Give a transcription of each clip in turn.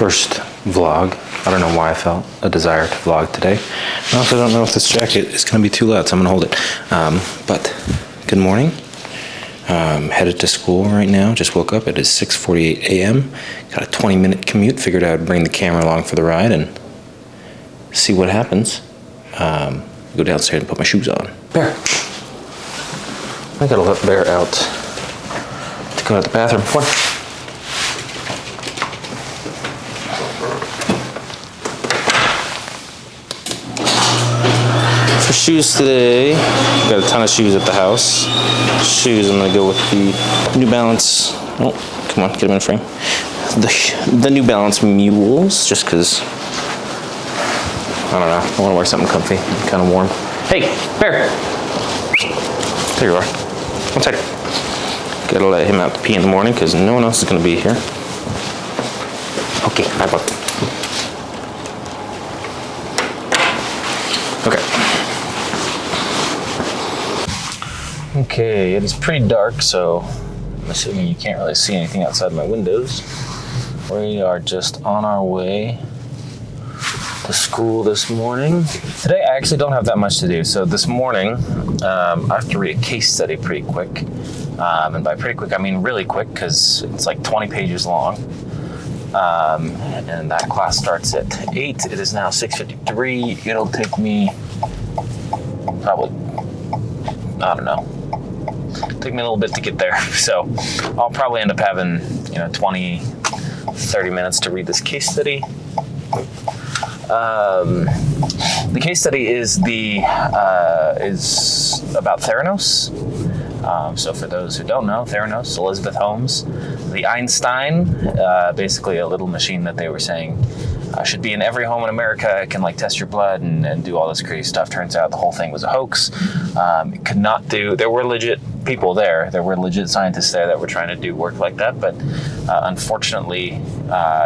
first vlog. I don't know why I felt a desire to vlog today. I also don't know if this jacket is going to be too loud, so I'm going to hold it. But good morning. Headed to school right now. Just woke up. It is 6:48 a.m. Got a 20-minute commute. Figured I would bring the camera along for the ride and see what happens. Go downstairs and put my shoes on. Bear. I gotta let Bear out to go to the bathroom. Come on. For shoes today, got a ton of shoes at the house. Shoes, I'm gonna go with the New Balance. Oh, come on, get them in frame. The New Balance Mules, just because, I don't know, I want to wear something comfy, kind of warm. Hey, Bear! There you are. One second. Gotta let him out to pee in the morning because no one else is gonna be here. Okay, hi, bud. Okay, it is pretty dark, so I'm assuming you can't really see anything outside my windows. We are just on our way to school this morning. Today I actually don't have that much to do. So this morning, I have to read a case study pretty quick. And by pretty quick, I mean really quick because it's like 20 pages long. And that class starts at 8. It is now 6:53. It'll take me probably, I don't know, take me a little bit to get there. So I'll probably end up having, 20, 30 minutes to read this case study. The case study is about Theranos. So for those who don't know, Theranos, Elizabeth Holmes, the Einstein, basically a little machine that they were saying should be in every home in America. It can test your blood and do all this crazy stuff. Turns out the whole thing was a hoax. It could not do, there were legit people there. There were legit scientists there that were trying to do work like that. But unfortunately,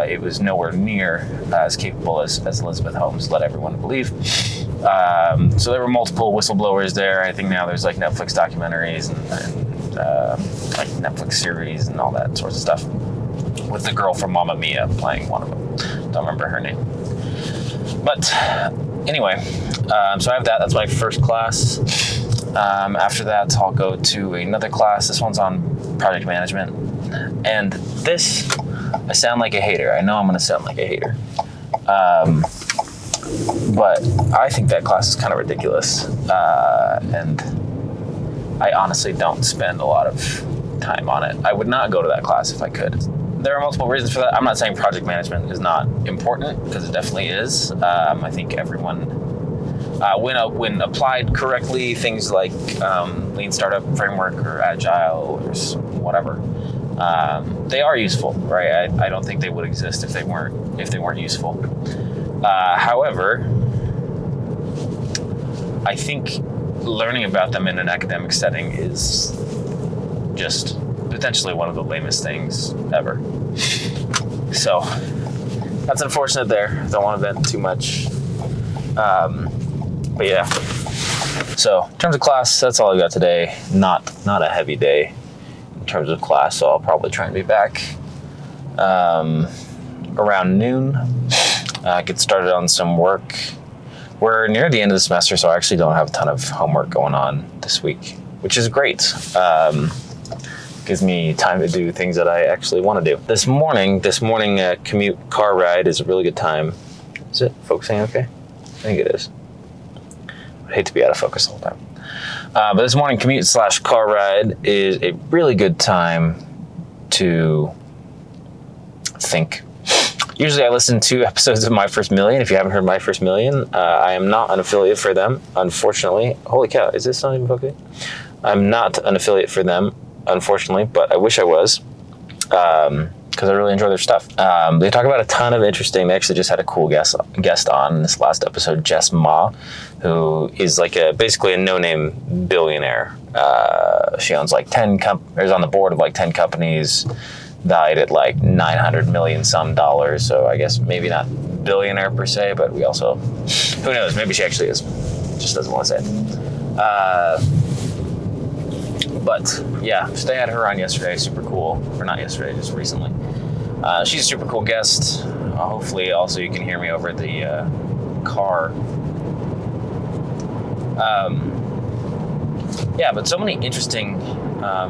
it was nowhere near as capable as Elizabeth Holmes led everyone to believe. So there were multiple whistleblowers there. I think now there's Netflix documentaries and Netflix series and all that sorts of stuff, with the girl from Mamma Mia playing one of them. Don't remember her name. But anyway, so I have that. That's my first class. After that, I'll go to another class. This one's on project management. And this, I sound like a hater. I know I'm going to sound like a hater. But I think that class is kind of ridiculous. And I honestly don't spend a lot of time on it. I would not go to that class if I could. There are multiple reasons for that. I'm not saying project management is not important, because it definitely is. I think everyone, when applied correctly, things like Lean Startup Framework or Agile or whatever, they are useful, right? I don't think they would exist if they weren't useful. However, I think learning about them in an academic setting is just potentially one of the lamest things ever. So that's unfortunate there. Don't want to vent too much. But yeah. So in terms of class, that's all I got today. Not a heavy day in terms of class, so I'll probably try and be back around noon. Get started on some work. We're near the end of the semester, so I actually don't have a ton of homework going on this week, which is great. Gives me time to do things that I actually want to do. This morning commute car ride is a really good time. Is it focusing okay? I think it is. I hate to be out of focus all the time. But this morning commute/car ride is a really good time to think. Usually I listen to episodes of My First Million. If you haven't heard My First Million, I am not an affiliate for them, unfortunately. Holy cow, is this not even focusing? I'm not an affiliate for them, unfortunately, but I wish I was, because I really enjoy their stuff. They talk about a ton of interesting, they actually just had a cool guest on in this last episode, Jess Ma, who is basically a no-name billionaire. She owns is on the board of 10 companies, valued at $900 million some dollars. So I guess maybe not billionaire per se, but we also, who knows, maybe she actually is, just doesn't want to say it. But yeah, so they had her on yesterday, super cool, or not yesterday, just recently. She's a super cool guest. hopefully also you can hear me over the car. Yeah, but so many interesting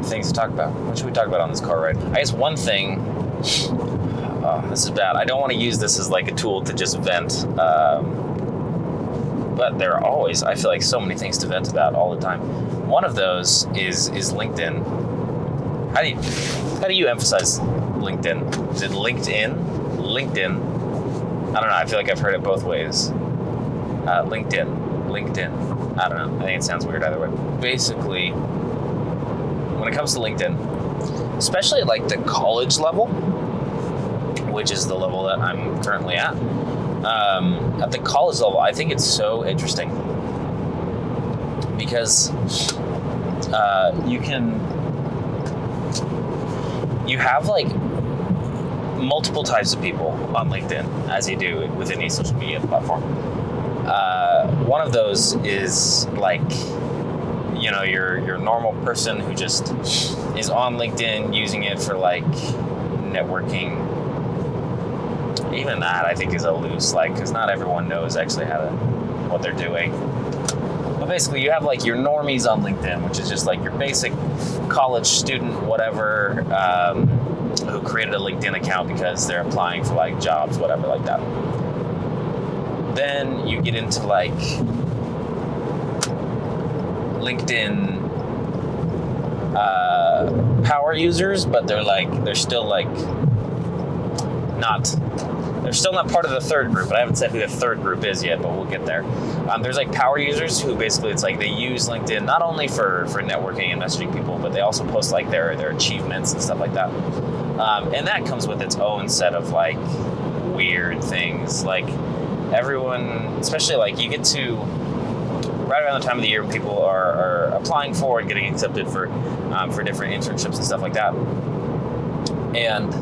things to talk about. What should we talk about on this car ride? I guess one thing, this is bad. I don't want to use this as like a tool to just vent, but there are always, I feel like, so many things to vent about all the time. One of those is LinkedIn. How do you emphasize LinkedIn? Is it LinkedIn? LinkedIn? I don't know. I feel like I've heard it both ways. LinkedIn. I don't know. I think it sounds weird either way. Basically, when it comes to LinkedIn, especially at like the college level, which is the level that I'm currently at the college level, I think it's so interesting because you have like multiple types of people on LinkedIn, as you do with any social media platform. One of those is like, you know, your normal person who just is on LinkedIn using it for like networking. Even that I think is a loose, like, because not everyone knows actually what they're doing. But basically you have like your normies on LinkedIn, which is just like your basic college student, whatever, who created a LinkedIn account because they're applying for like jobs, whatever like that. Then you get into like LinkedIn power users, but they're still not part of the third group. But I haven't said who the third group is yet, but we'll get there. There's like power users who basically it's like they use LinkedIn not only for networking and messaging people, but they also post like their achievements and stuff like that. And that comes with its own set of like weird things. Like everyone, especially like you get to right around the time of the year when people are applying for and getting accepted for different internships and stuff like that. And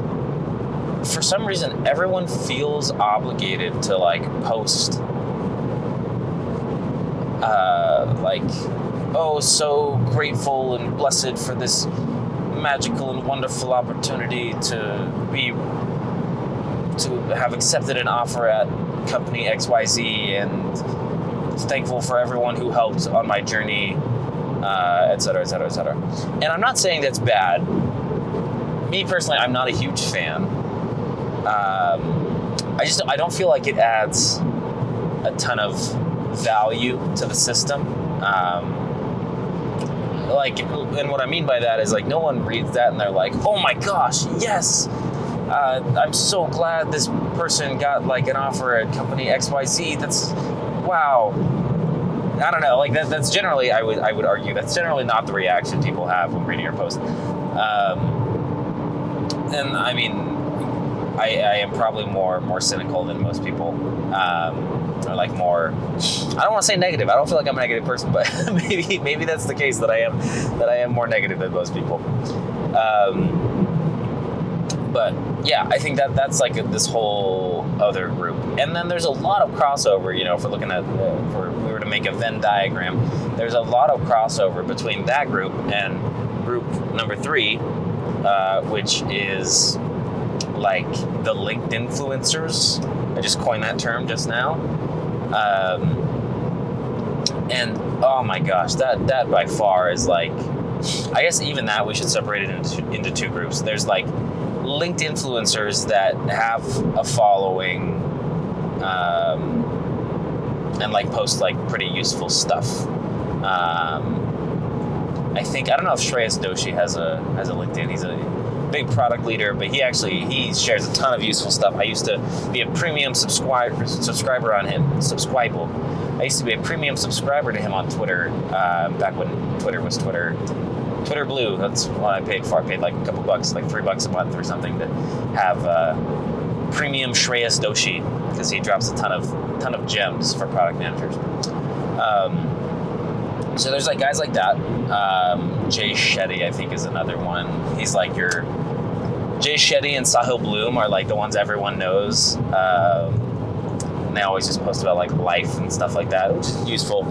for some reason, everyone feels obligated to like post like, oh, so grateful and blessed for this magical and wonderful opportunity to have accepted an offer at company XYZ, and thankful for everyone who helped on my journey, et cetera, et cetera, et cetera. And I'm not saying that's bad. Me personally, I'm not a huge fan. I don't feel like it adds a ton of value to the system. And what I mean by that is like no one reads that and they're like, oh my gosh, yes, I'm so glad this person got like an offer at company XYZ. That's wow. I don't know. Like that's generally, I would argue that's generally not the reaction people have when reading your post. And I mean, I am probably more cynical than most people, or like more. I don't want to say negative. I don't feel like I'm a negative person, but maybe that's the case that I am more negative than most people. But yeah, I think that's like this whole other group, and then there's a lot of crossover. You know, if we're looking at if we were to make a Venn diagram, there's a lot of crossover between that group and group number 3, which is like the LinkedIn influencers. I just coined that term just now. And oh my gosh, that by far is like, I guess even that we should separate it into 2 groups. There's like LinkedIn influencers that have a following, and like post like pretty useful stuff. I don't know if Shreyas Doshi has a LinkedIn. He's a big product leader, but he shares a ton of useful stuff. I used to be a premium subscriber on him. I used to be a premium subscriber to him on Twitter, back when Twitter was Twitter Blue. That's what I paid for. I paid like a couple bucks, like $3 a month or something, to have premium Shreyas Doshi, because he drops a ton of gems for product managers. So there's like guys like that. Jay Shetty, I think, is another one. He's like your Jay Shetty and Sahil Bloom are like the ones everyone knows. And they always just post about like life and stuff like that, which is useful.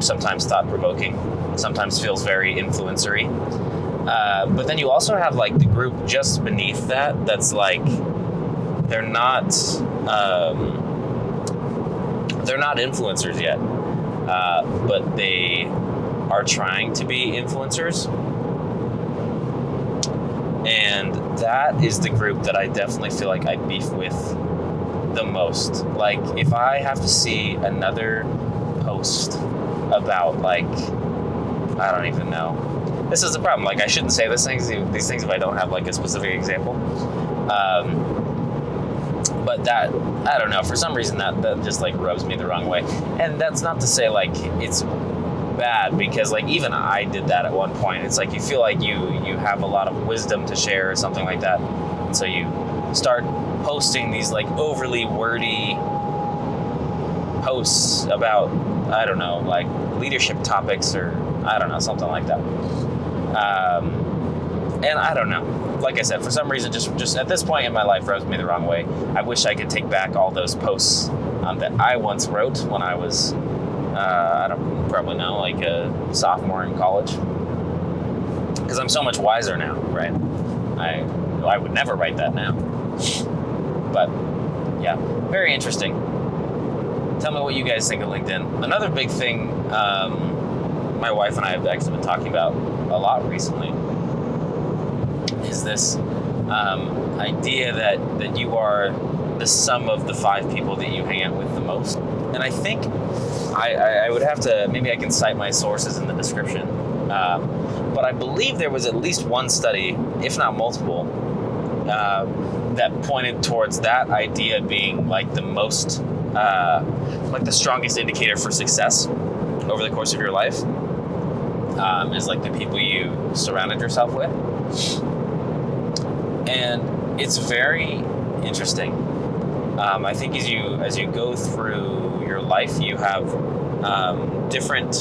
Sometimes thought-provoking. Sometimes feels very influencery. But then you also have like the group just beneath that. That's like they're not influencers yet, but they are trying to be influencers. And that is the group that I definitely feel like I beef with the most. Like, if I have to see another post about, like, I don't even know. This is the problem. Like, I shouldn't say these things if I don't have, like, a specific example. But that, I don't know, for some reason that just, like, rubs me the wrong way. And that's not to say, like, it's bad, because, like, even I did that at one point. It's like you feel like you have a lot of wisdom to share or something like that. And so you start posting these, like, overly wordy posts about, I don't know, like, leadership topics or, I don't know, something like that. And I don't know. Like I said, for some reason, just at this point in my life, rubs me the wrong way. I wish I could take back all those posts that I once wrote when I was, I don't probably know, like a sophomore in college. Because I'm so much wiser now, right? I would never write that now. But yeah, very interesting. Tell me what you guys think of LinkedIn. Another big thing my wife and I have actually been talking about a lot recently is this idea that you are the sum of the 5 people that you hang out with the most. And I think I would have to, maybe I can cite my sources in the description, but I believe there was at least one study, if not multiple, that pointed towards that idea being like the most, like the strongest indicator for success over the course of your life, is like the people you surrounded yourself with. And it's very interesting. I think as you go through your life, you have different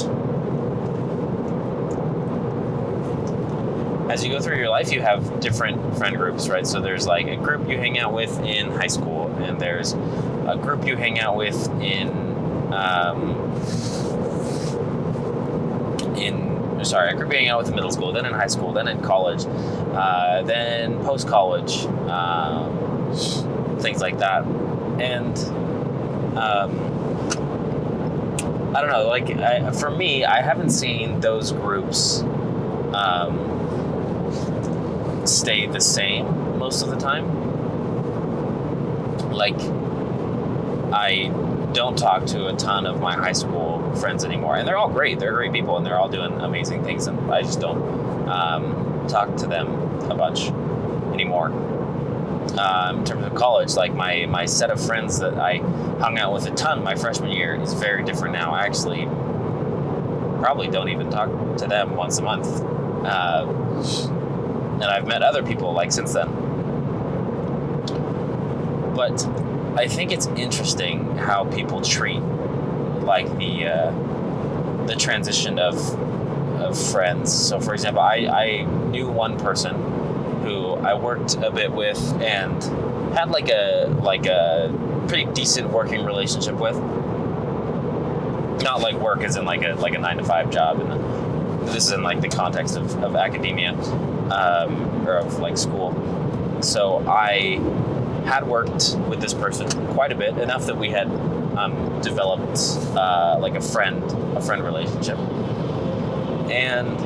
friend groups, right? So there's like a group you hang out with in high school, and there's a group you hang out with in middle school, then in high school, then in college, then post-college, things like that. And I don't know, like, for me, I haven't seen those groups stay the same most of the time. Like, I don't talk to a ton of my high school friends anymore, and they're all great. They're great people, and they're all doing amazing things, and I just don't talk to them a bunch anymore. In terms of college, like my set of friends that I hung out with a ton my freshman year is very different now. I actually probably don't even talk to them once a month, and I've met other people like since then. But I think it's interesting how people treat like the transition of friends. So, for example, I knew one person who I worked a bit with and had like a pretty decent working relationship with. Not like work as in like a 9-to-5 job, and this is in like the context of academia, or of like school. So I had worked with this person quite a bit, enough that we had developed like a friend relationship, and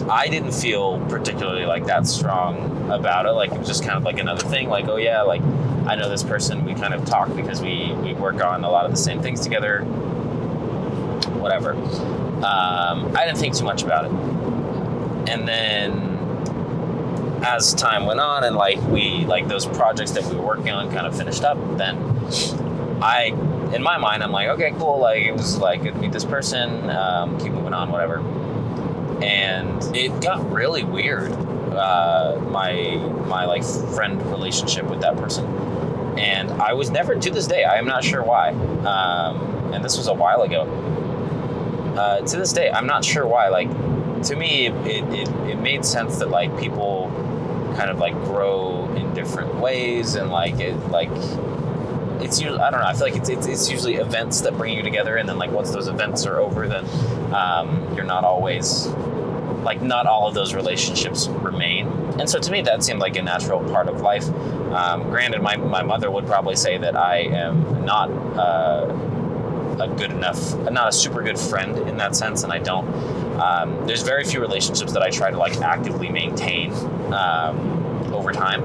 I didn't feel particularly like that strong about it. Like, it was just kind of like another thing. Like, oh yeah, like I know this person. We kind of talk because we work on a lot of the same things together. Whatever. I didn't think too much about it. And then as time went on, and like those projects that we were working on kind of finished up, then in my mind, I'm like, okay, cool. Like, it was like good to meet this person. Keep moving on, whatever. And it got really weird. My like friend relationship with that person, and I was never, to this day, I am not sure why. And this was a while ago. To this day, I'm not sure why. Like, to me, it made sense that like people kind of like grow in different ways, and like it's usually, I don't know, I feel like it's usually events that bring you together, and then like once those events are over, then you're not always, like, not all of those relationships remain. And so to me, that seemed like a natural part of life. Granted, my mother would probably say that I am not not a super good friend in that sense, and I don't. There's very few relationships that I try to like actively maintain over time,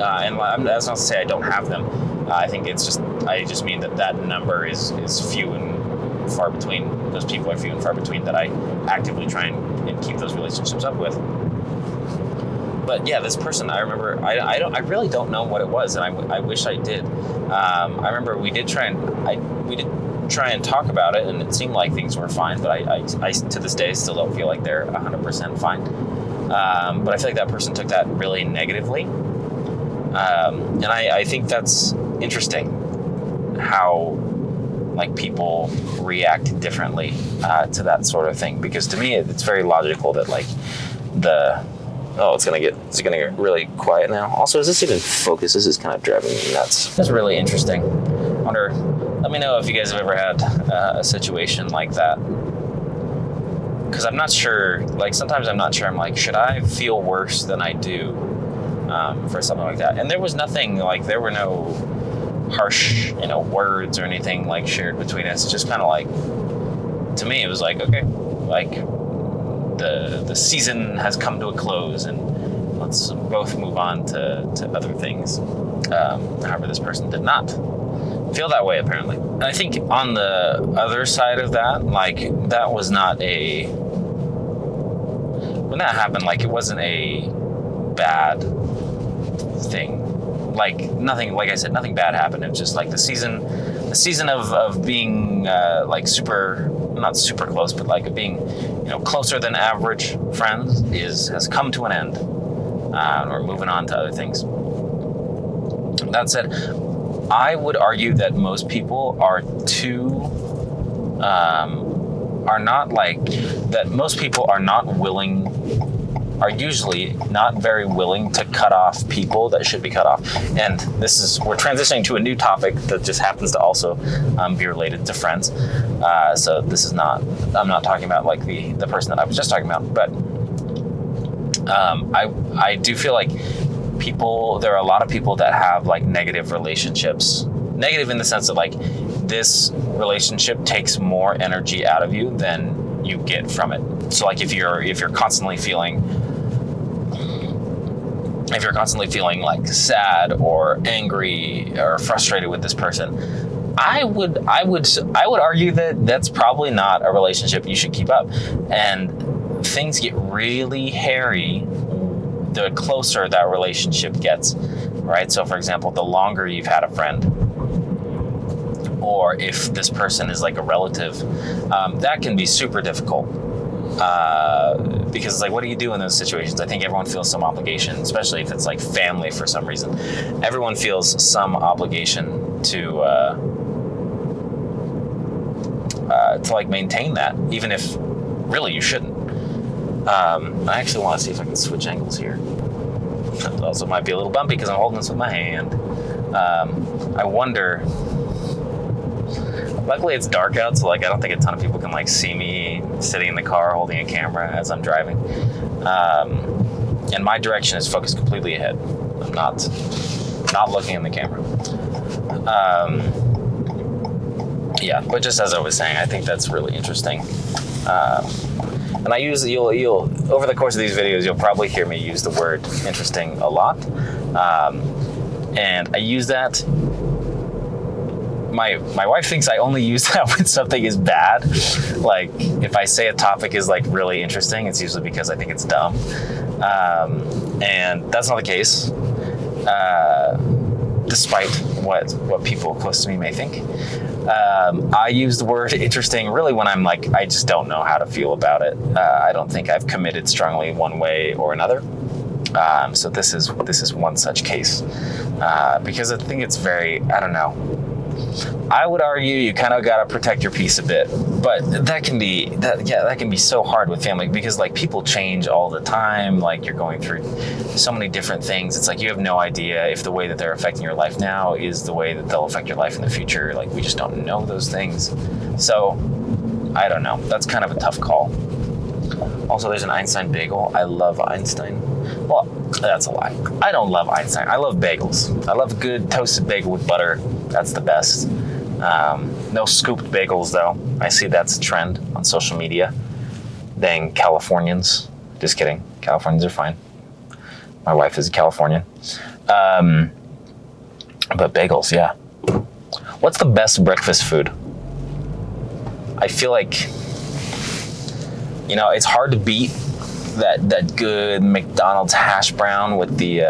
and that's not to say I don't have them. I think I just mean that number is few and far between. Those people are few and far between that I actively try and keep those relationships up with. But yeah, this person, I remember, I really don't know what it was, and I wish I did. I remember we did try and talk about it, and it seemed like things were fine, but I to this day still don't feel like they're 100% fine. But I feel like that person took that really negatively. And I think that's interesting how like people react differently to that sort of thing, because to me it's very logical that like it's gonna get really quiet now. Also, is this even focus? This is kind of driving me nuts. That's really interesting. Let me know if you guys have ever had a situation like that, because I'm not sure. Like sometimes I'm not sure. I'm like, should I feel worse than I do for something like that? And there was nothing like, there were no harsh words or anything like shared between us. It's just kind of like, to me it was like, okay, like the season has come to a close and let's both move on to other things. However, this person did not feel that way apparently. And I think on the other side of that, like that was not when that happened, like it wasn't a bad thing. Like nothing, like I said, nothing bad happened. It was just like the season of being like not super close, but like being closer than average friends has come to an end. We're moving on to other things. That said, I would argue that most people are usually not very willing to cut off people that should be cut off. And we're transitioning to a new topic that just happens to also be related to friends. So this is I'm not talking about like the person that I was just talking about, but I do feel like there are a lot of people that have like negative relationships. Negative in the sense that like this relationship takes more energy out of you than you get from it. So like if you're constantly feeling like sad or angry or frustrated with this person, I would argue that that's probably not a relationship you should keep up. And things get really hairy the closer that relationship gets, right? So for example, the longer you've had a friend, or if this person is like a relative, that can be super difficult. Because it's like, what do you do in those situations? I think everyone feels some obligation, especially if it's like family for some reason. Everyone feels some obligation to like maintain that, even if really you shouldn't. I actually want to see if I can switch angles here. It also might be a little bumpy because I'm holding this with my hand. I wonder. Luckily it's dark out, so like I don't think a ton of people can like see me sitting in the car holding a camera as I'm driving. And my direction is focused completely ahead. I'm not looking in the camera. Yeah, but just as I was saying, I think that's really interesting. And you'll over the course of these videos, you'll probably hear me use the word interesting a lot. And I use that. My wife thinks I only use that when something is bad. Like if I say a topic is like really interesting, it's usually because I think it's dumb. And that's not the case, despite what people close to me may think. I use the word interesting really when I'm like, I just don't know how to feel about it. I don't think I've committed strongly one way or another. So this is one such case, because I think it's very, I don't know. I would argue you kind of got to protect your peace a bit, but that can be so hard with family, because like people change all the time. Like you're going through so many different things. It's like you have no idea if the way that they're affecting your life now is the way that they'll affect your life in the future. Like we just don't know those things. So I don't know. That's kind of a tough call. Also, there's an Einstein bagel. I love Einstein. Well, that's a lie. I don't love Einstein. I love bagels. I love a good toasted bagel with butter. That's the best. No scooped bagels, though. I see that's a trend on social media. Dang Californians. Just kidding. Californians are fine. My wife is a Californian. But bagels, yeah. What's the best breakfast food? I feel like, it's hard to beat that good McDonald's hash brown with the,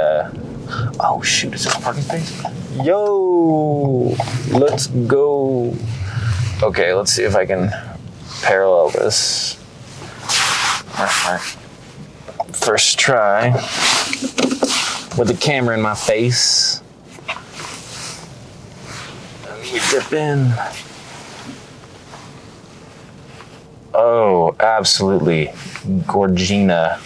oh shoot, is this a parking space? Yo, let's go. Okay, let's see if I can parallel this. First try with the camera in my face. And we dip in. Oh, absolutely Gorgina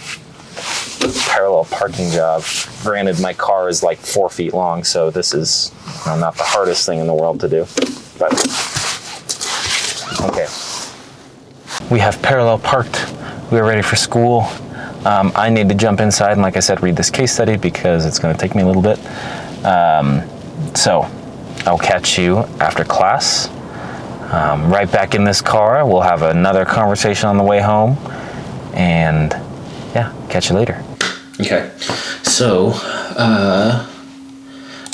parallel parking job. Granted, my car is like 4 feet long, so this is not the hardest thing in the world to do. But okay, we have parallel parked. We are ready for school. I need to jump inside and, like I said, read this case study because it's going to take me a little bit. So I'll catch you after class. Right back in this car. We'll have another conversation on the way home. And yeah, catch you later. Okay, so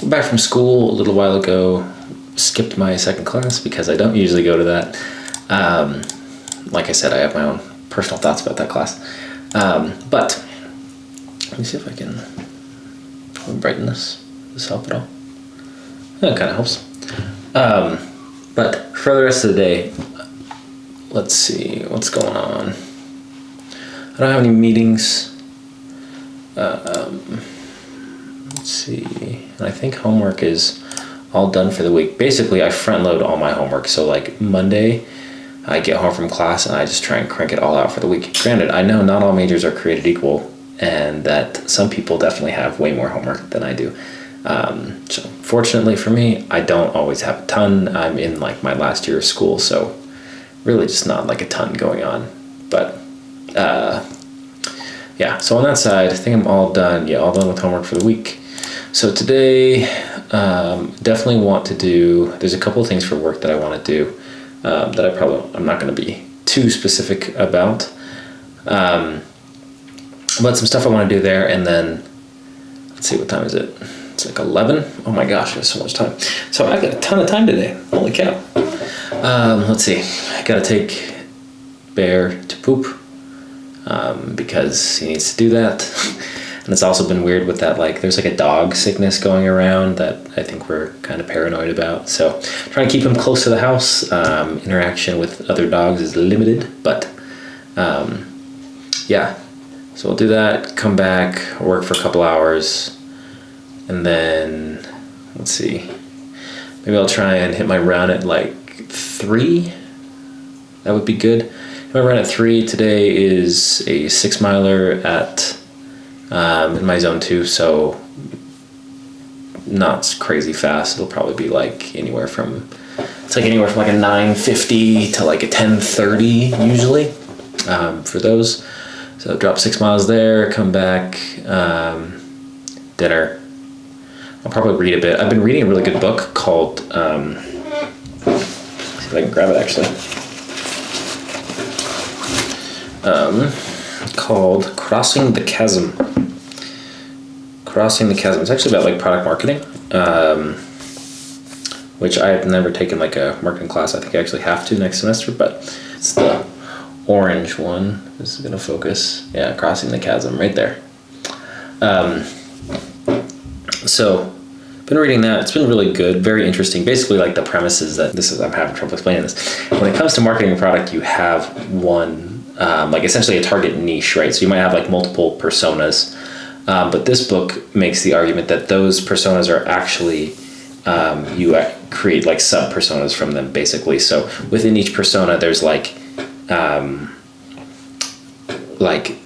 back from school a little while ago. Skipped my second class because I don't usually go to that. Like I said, I have my own personal thoughts about that class. But let me see if I can brighten this. Does this help at all? That kind of helps. But for the rest of the day, let's see what's going on. I don't have any meetings. Let's see. And I think homework is all done for the week. Basically, I front load all my homework. So like Monday, I get home from class and I just try and crank it all out for the week. Granted, I know not all majors are created equal and that some people definitely have way more homework than I do. So fortunately for me, I don't always have a ton. I'm in like my last year of school, so really just not like a ton going on. But yeah, so on that side, I think I'm all done. Yeah, all done with homework for the week. So today, definitely want to do, there's a couple of things for work that I want to do that I'm not going to be too specific about. But some stuff I want to do there, and then, let's see, what time is it? It's like 11. Oh my gosh, there's so much time. So I've got a ton of time today. Holy cow. Let's see. I got to take Bear to poop because he needs to do that. And it's also been weird with that, like, there's like a dog sickness going around that I think we're kind of paranoid about. So trying to keep him close to the house. Interaction with other dogs is limited, but yeah. So we'll do that, come back, work for a couple hours, and then, let's see, maybe I'll try and hit my run at like 3. That would be good. Hit my run at 3. Today is a 6-miler at in my zone 2, so not crazy fast. It'll probably be like anywhere from like a 9:50 to like a 10:30 usually for those. So drop 6 miles there, come back, dinner. I'll probably read a bit. I've been reading a really good book called, let's see if I can grab it actually, called Crossing the Chasm. Crossing the Chasm. It's actually about like product marketing, which I have never taken like a marketing class. I think I actually have to next semester, but it's the orange one. This is gonna focus. Yeah, Crossing the Chasm right there. So been reading that. It's been really good, very interesting. Basically, like the premise is that I'm having trouble explaining this. When it comes to marketing a product, you have one, like essentially a target niche, right? So you might have like multiple personas, but this book makes the argument that those personas are actually, you create like sub personas from them, basically. So within each persona, there's like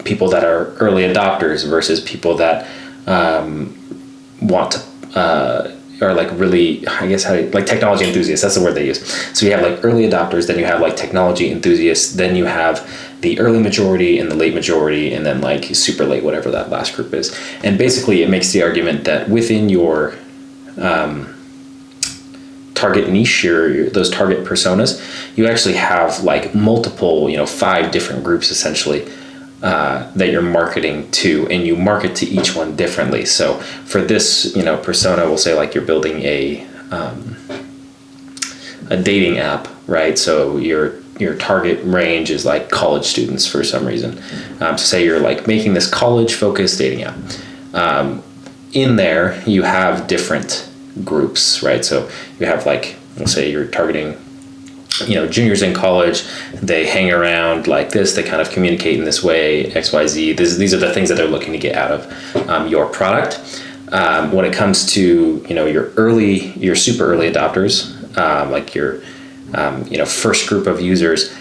people that are early adopters versus people that want to are like really, I guess like technology enthusiasts. That's the word they use. So you have like early adopters, then you have like technology enthusiasts, then you have the early majority and the late majority, and then like super late, whatever that last group is. And basically it makes the argument that within your target niche, those target personas, you actually have like multiple, 5 different groups essentially that you're marketing to, and you market to each one differently. So for this, persona, we'll say like you're building a dating app, right? So your target range is like college students for some reason. So say you're like making this college focused dating app. In there, you have different groups, right? So you have like, let's say you're targeting, juniors in college. They hang around like this. They kind of communicate in this way, X, Y, Z. These are the things that they're looking to get out of your product. When it comes to, your super early adopters, like your, first group of users,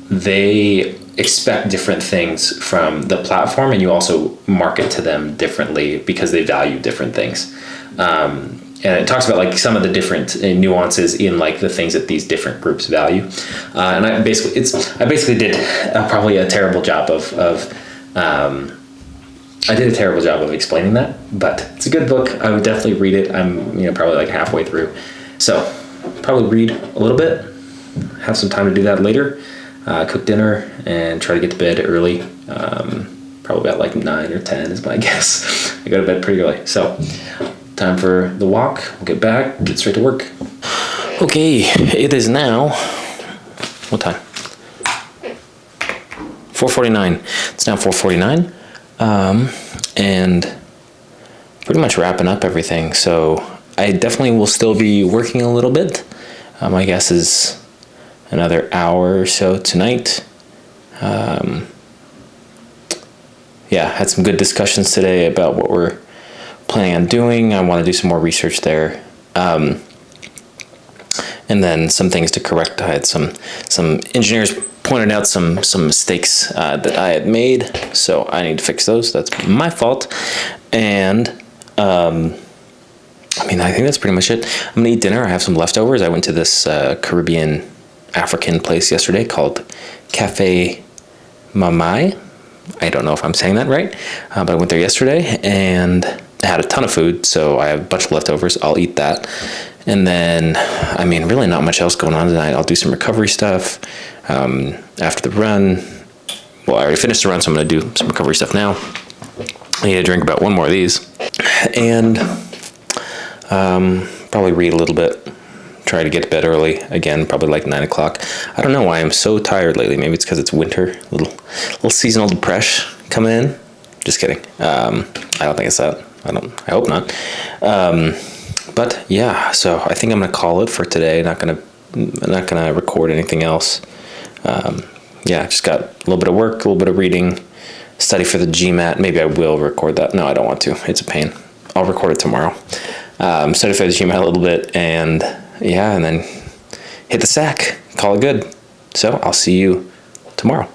they expect different things from the platform, and you also market to them differently because they value different things. And it talks about like some of the different nuances in like the things that these different groups value. And I basically did probably a terrible job of explaining that, but it's a good book. I would definitely read it. I'm, probably like halfway through. So probably read a little bit, have some time to do that later, cook dinner and try to get to bed early. Probably about like 9 or 10 is my guess. I go to bed pretty early. So time for the walk. We'll get back, get straight to work. Okay, it is now, what time? 4:49. It's now 4:49. And pretty much wrapping up everything. So I definitely will still be working a little bit. My guess is another hour or so tonight. Had some good discussions today about what we're planning on doing. I want to do some more research there. And then some things to correct. I had some engineers pointed out some mistakes that I had made, so I need to fix those. That's my fault. And I think that's pretty much it. I'm gonna eat dinner. I have some leftovers. I went to this Caribbean African place yesterday called Cafe Mamai. I don't know if I'm saying that right, but I went there yesterday and I had a ton of food, so I have a bunch of leftovers. I'll eat that. And then, really not much else going on tonight. I'll do some recovery stuff after the run. Well, I already finished the run, so I'm going to do some recovery stuff now. I need to drink about 1 more of these. And probably read a little bit. Try to get to bed early. Again, probably like 9 o'clock. I don't know why I'm so tired lately. Maybe it's because it's winter. Little seasonal depression coming in. Just kidding. I don't think it's that. I hope not. But yeah, so I think I'm gonna call it for today. Not gonna record anything else. Just got a little bit of work, a little bit of reading, study for the GMAT. Maybe I will record that. No, I don't want to. It's a pain. I'll record it tomorrow. Study for the GMAT a little bit, and then hit the sack. Call it good. So I'll see you tomorrow.